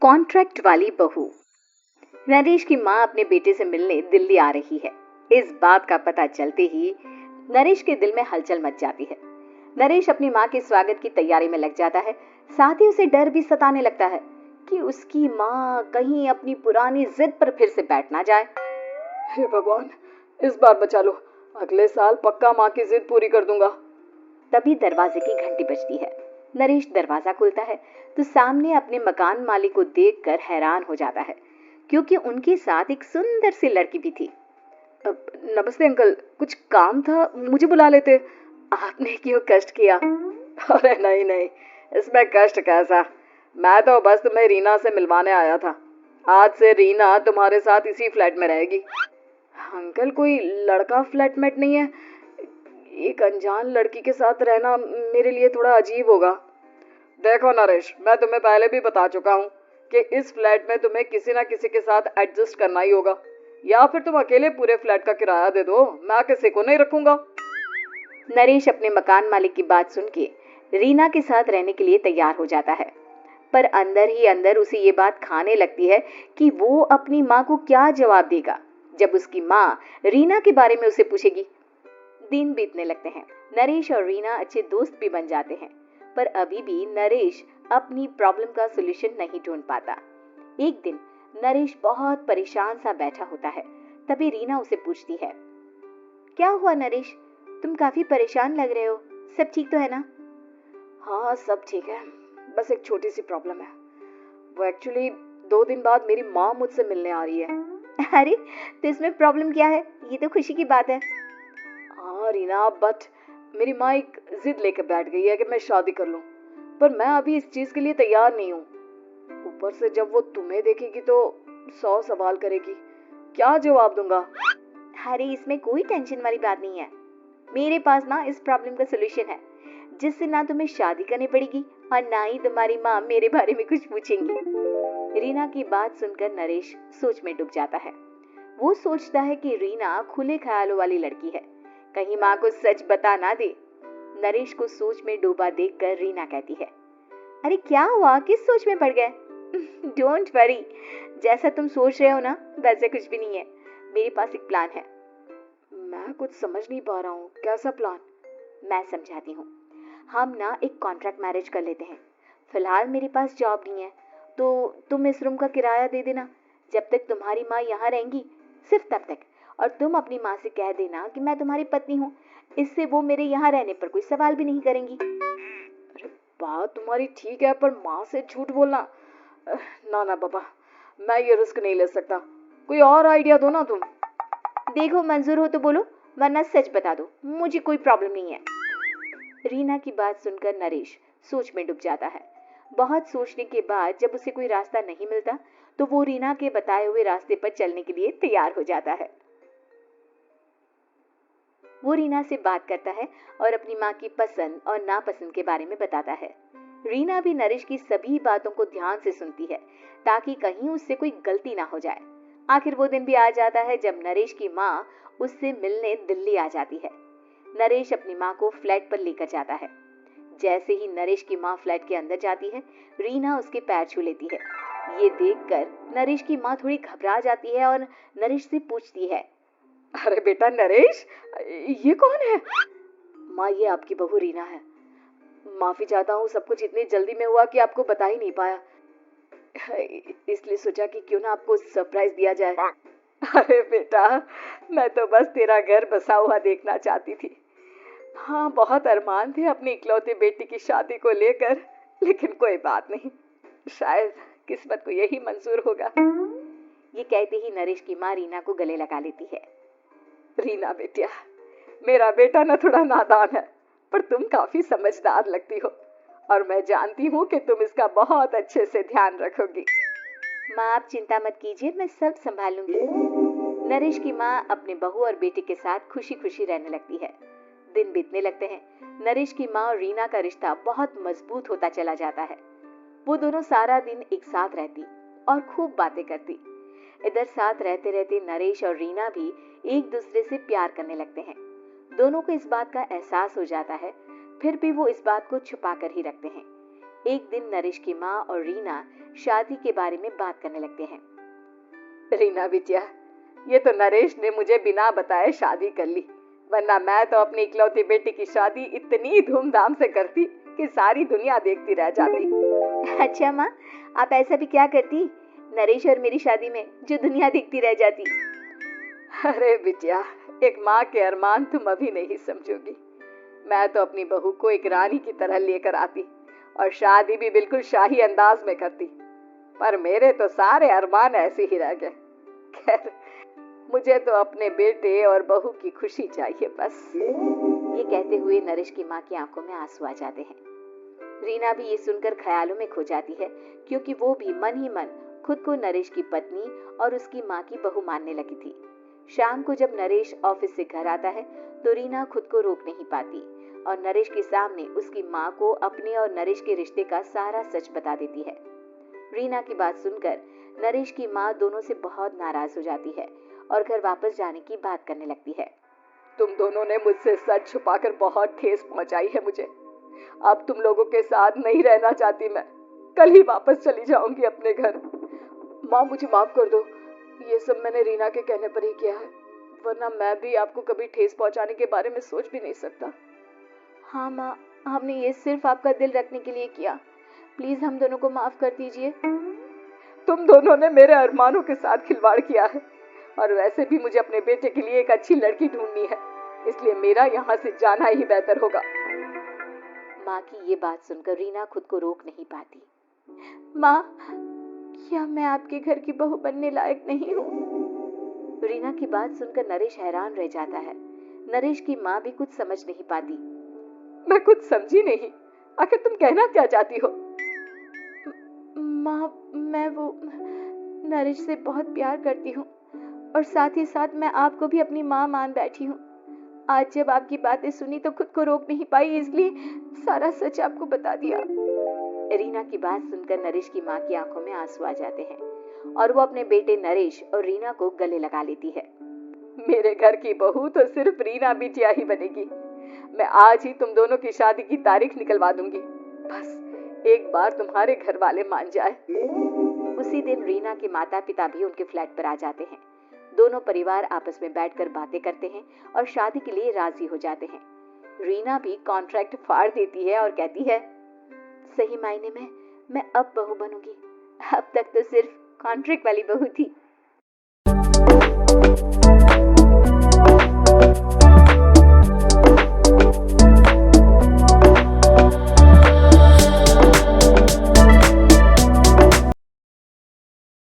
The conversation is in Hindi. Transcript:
कॉन्ट्रैक्ट वाली बहू। नरेश की माँ अपने बेटे से मिलने दिल्ली आ रही है। इस बात का पता चलते ही नरेश के दिल में हलचल मच जाती है। नरेश अपनी माँ के स्वागत की तैयारी में लग जाता है। साथ ही उसे डर भी सताने लगता है कि उसकी माँ कहीं अपनी पुरानी जिद पर फिर से बैठ ना जाए। हे भगवान, इस बार बचा लो, अगले साल पक्का माँ की जिद पूरी कर दूंगा। तभी दरवाजे की घंटी बजती है। नरेश दरवाजा खोलता है तो सामने अपने मकान मालिक को देखकर हैरान हो जाता है, क्योंकि उनके साथ एक सुंदर सी लड़की भी थी। नमस्ते अंकल, कुछ काम था, मुझे बुला लेते। आपने क्यों कष्ट किया? अरे नहीं नहीं, इसमें कष्ट कैसा, मैं तो बस तुम्हें रीना से मिलवाने आया था। आज से रीना तुम्हारे साथ इसी फ्लैट में रहेगी। अंकल, कोई लड़का फ्लैटमेट नहीं है? एक अनजान लड़की के साथ रहना मेरे लिए थोड़ा अजीब होगा। देखो नरेश, मैं तुम्हें पहले भी बता चुका हूँ कि इस फ्लैट में तुम्हें किसी ना किसी के साथ एडजस्ट करना ही होगा, या फिर तुम अकेले पूरे फ्लैट का किराया दे दो, मैं किसी को नहीं रखूंगा। नरेश अपने मकान मालिक की बात सुन के रीना के साथ रहने के लिए तैयार हो जाता है, पर अंदर ही अंदर उसे ये बात खाने लगती है कि वो अपनी माँ को क्या जवाब देगा जब उसकी माँ रीना के बारे में उसे पूछेगी। दिन बीतने लगते हैं। नरेश और रीना अच्छे दोस्त भी बन जाते हैं, पर अभी भी नरेश अपनी प्रॉब्लम का सलूशन नहीं ढूंढ पाता। एक दिन नरेश बहुत परेशान सा बैठा होता है। तभी रीना उसे पूछती है, क्या हुआ नरेश, तुम काफी परेशान लग रहे हो, सब ठीक तो है ना? हाँ सब ठीक है, बस एक छोटी सी प्रॉब्लम है। वो एक्चुअली 2 दिन बाद मेरी माँ मुझसे मिलने आ रही है। अरे तो इसमें प्रॉब्लम क्या है, ये तो खुशी की बात है। हाँ रीना, बट मेरी माँ एक जिद लेकर बैठ गई है कि मैं शादी कर लूं, पर मैं अभी इस चीज के लिए तैयार नहीं हूँ। ऊपर से जब वो तुम्हें देखेगी तो 100 सवाल करेगी, क्या जवाब दूंगा? अरे इसमें कोई टेंशन वाली बात नहीं है। मेरे पास ना इस प्रॉब्लम का सलूशन है, जिससे ना तुम्हें शादी करनी पड़ेगी और ना ही तुम्हारी माँ मेरे बारे में कुछ पूछेंगी। रीना की बात सुनकर नरेश सोच में डूब जाता है। वो सोचता है कि रीना खुले ख्यालों वाली लड़की है, कहीं माँ को सच बता ना दे। नरेश को सोच में डूबा देखकर रीना कहती है, अरे क्या हुआ, किस सोच में पड़ गए? डोंट वरी, जैसा तुम सोच रहे हो ना वैसे कुछ भी नहीं है। मेरे पास एक प्लान है। मैं कुछ समझ नहीं पा रहा हूँ, कैसा प्लान? मैं समझाती हूँ। हम ना एक कॉन्ट्रैक्ट मैरिज कर लेते हैं। फिलहाल मेरे पास जॉब नहीं है, तो तुम इस रूम का किराया दे देना जब तक तुम्हारी माँ यहाँ रहेंगी, सिर्फ तब तक। और तुम अपनी माँ से कह देना कि मैं तुम्हारी पत्नी हूँ, इससे वो मेरे यहाँ रहने पर कोई सवाल भी नहीं करेंगी। अरे बात तुम्हारी ठीक है, पर माँ से झूठ बोलना, ना ना बाबा, मैं ये रिस्क नहीं ले सकता। कोई और आइडिया दो ना तुम। देखो मंजूर हो तो बोलो, वरना सच बता दो, मुझे कोई प्रॉब्लम नहीं है। रीना की बात सुनकर नरेश सोच में डूब जाता है। बहुत सोचने के बाद जब उसे कोई रास्ता नहीं मिलता तो वो रीना के बताए हुए रास्ते पर चलने के लिए तैयार हो जाता है। वो रीना से बात करता है और अपनी माँ की पसंद और नापसंद के बारे में बताता है। रीना भी नरेश की सभी बातों को ध्यान से सुनती है, ताकि कहीं उससे कोई गलती ना हो जाए। आखिर वो दिन भी आ जाता है जब नरेश की माँ उससे मिलने दिल्ली आ जाती है। नरेश अपनी माँ को फ्लैट पर लेकर जाता है। जैसे ही नरेश की माँ फ्लैट के अंदर जाती है, रीना उसके पैर छू लेती है। ये देखकर नरेश की माँ थोड़ी घबरा जाती है और नरेश से पूछती है, अरे बेटा नरेश, ये कौन है? माँ, ये आपकी बहू रीना है। माफी चाहता हूँ, सब कुछ इतनी जल्दी में हुआ कि आपको बता ही नहीं पाया, इसलिए सोचा कि क्यों ना आपको सरप्राइज दिया जाए। अरे बेटा, मैं तो बस तेरा घर बसा हुआ देखना चाहती थी। हाँ, बहुत अरमान थे अपनी इकलौती बेटी की शादी को लेकर, लेकिन कोई बात नहीं, शायद किस्मत को यही मंजूर होगा। ये कहते ही नरेश की माँ रीना को गले लगा लेती है। रीना बेटिया, मेरा बेटा ना थोड़ा नादान है, पर तुम काफी समझदार लगती हो, और मैं जानती हूँ कि तुम इसका बहुत अच्छे से ध्यान रखोगी। माँ आप चिंता मत कीजिए, मैं सब संभाल लूंगी। नरेश की माँ अपने बहू और बेटे के साथ खुशी खुशी रहने लगती है। दिन बीतने लगते हैं। नरेश की माँ और रीना का रिश्ता बहुत मजबूत होता चला जाता है। वो दोनों सारा दिन एक साथ रहती और खूब बातें करती। इधर साथ रहते रहते नरेश और रीना भी एक दूसरे से प्यार करने लगते हैं। दोनों को इस बात का एहसास हो जाता है, फिर भी वो इस बात को छुपा कर ही रखते हैं। एक दिन नरेश की माँ और रीना शादी के बारे में बात करने लगते हैं। रीना बिटिया, ये तो नरेश ने मुझे बिना बताए शादी कर ली, वरना मैं तो अपनी इकलौती बेटी की शादी इतनी धूमधाम से करती कि सारी दुनिया देखती रह जाती। अच्छा माँ, आप ऐसा भी क्या करती नरेश और मेरी शादी में जो दुनिया देखती रह जाती? अरे बिटिया, एक माँ के अरमान तुम अभी नहीं समझोगी। मैं तो अपनी बहू को एक रानी की तरह लेकर आती और शादी भी बिल्कुल शाही अंदाज में करती, पर मेरे तो सारे अरमान ऐसे ही रह गए। खैर, मुझे तो अपने बेटे और बहू की खुशी चाहिए बस। ये कहते हुए नरेश की माँ की आंखों में आंसू आ जाते हैं। रीना भी ये सुनकर ख्यालों में खो जाती है, क्योंकि वो भी मन ही मन खुद को नरेश की पत्नी और उसकी माँ की बहू मानने लगी थी। शाम को जब नरेश ऑफिस से घर आता है तो रीना खुद को रोक नहीं पाती और नरेश के सामने उसकी माँ को अपने और नरेश के रिश्ते का सारा सच बता देती है। रीना की बात सुनकर नरेश की माँ दोनों से बहुत नाराज हो जाती है और घर वापस जाने की बात करने लगती है। तुम दोनों ने मुझसे सच छुपाकर बहुत ठेस पहुंचाई है मुझे। अब तुम लोगों के साथ नहीं रहना चाहती मैं, कल ही वापस चली जाऊंगी अपने घर। माँ, मुझे माफ कर दो, ये सब मैंने रीना के कहने पर ही किया है, वरना मैं भी आपको कभी ठेस पहुंचाने के बारे में सोच भी नहीं सकता। हाँ माँ, हमने ये सिर्फ आपका दिल रखने के लिए किया, प्लीज हम दोनों को माफ कर दीजिए। तुम दोनों ने मेरे अरमानों के साथ खिलवाड़ किया है, और वैसे भी मुझे अपने बेटे के लिए एक अच्छी लड़की ढूंढनी है, इसलिए मेरा यहाँ से जाना ही बेहतर होगा। माँ की ये बात सुनकर रीना खुद को रोक नहीं पाती। माँ, क्या मैं आपके घर की बहू बनने लायक नहीं हूँ? रीना की बात सुनकर नरेश हैरान रह जाता है। नरेश की माँ भी कुछ समझ नहीं पाती। मैं कुछ समझी नहीं, आखिर तुम कहना क्या चाहती हो? माँ, मैं वो नरेश से बहुत प्यार करती हूँ और साथ ही साथ मैं आपको भी अपनी माँ मान बैठी हूँ। आज जब आपकी बातें सुनी तो खुद को रोक नहीं पाई, इसलिए सारा सच आपको बता दिया। रीना की बात सुनकर नरेश की माँ की आंखों में आंसू आ जाते हैं और वो अपने बेटे नरेश और रीना को गले लगा लेती है। मेरे घर की बहू तो सिर्फ रीना बिटिया ही बनेगी। मैं आज ही तुम दोनों की शादी की तारीख निकलवा दूंगी, बस एक बार तुम्हारे घर वाले मान जाए। उसी दिन रीना के माता पिता भी उनके फ्लैट पर आ जाते हैं। दोनों परिवार आपस में बैठकर बातें करते हैं और शादी के लिए राजी हो जाते हैं। रीना भी कॉन्ट्रैक्ट फाड़ देती है और कहती है, सही मायने में मैं अब बहू बनूंगी, अब तक तो सिर्फ कॉन्ट्रैक्ट वाली बहू थी।